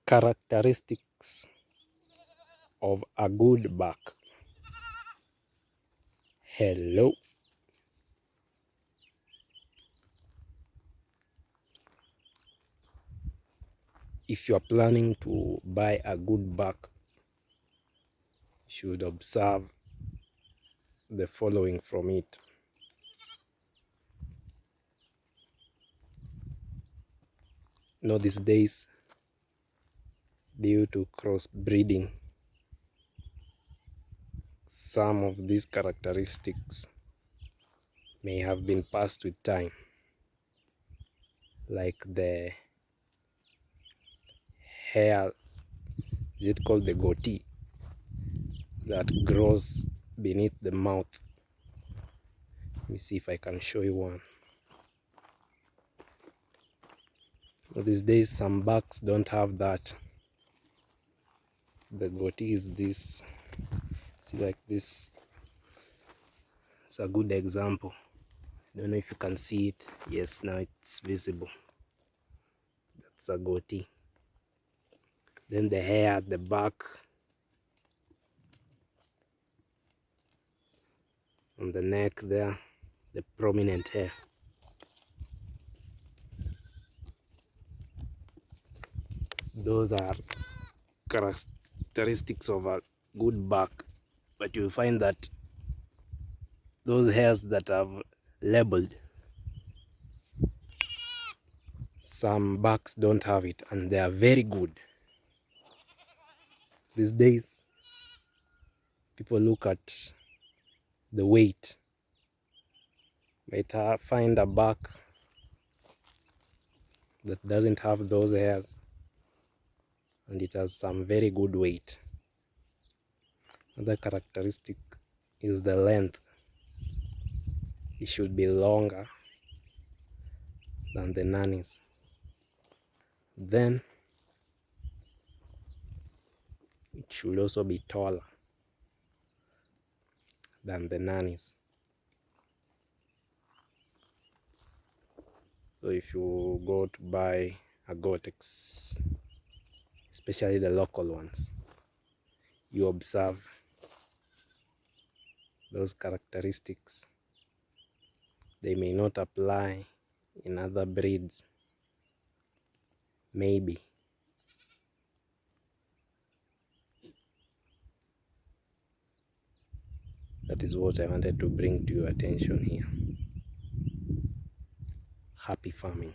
Characteristics of a good buck. Hello. If you are planning to buy a good buck, you should observe the following from it. These days, due to crossbreeding, some of these characteristics may have been passed with time, like the hair, is it called the goatee, that grows beneath the mouth. Let me see if I can show you one. These days some bucks don't have that. The goatee is this. See, like this. It's a good example. I don't know if you can see it. Yes, now it's visible. That's a goatee. Then the hair at the back, on the neck there, the prominent hair. Those are characteristics of a good buck, but you'll find that those hairs that have labeled, some bucks don't have it, and they are very good. These days people look at the weight. Might find a buck that doesn't have those hairs and it has some very good weight. Another characteristic is the length. It should be longer than the nannies. Then it should also be taller than the nannies. So if you go to buy a Goatex, especially the local ones, you observe those characteristics. They may not apply in other breeds, maybe. That is what I wanted to bring to your attention here. Happy farming.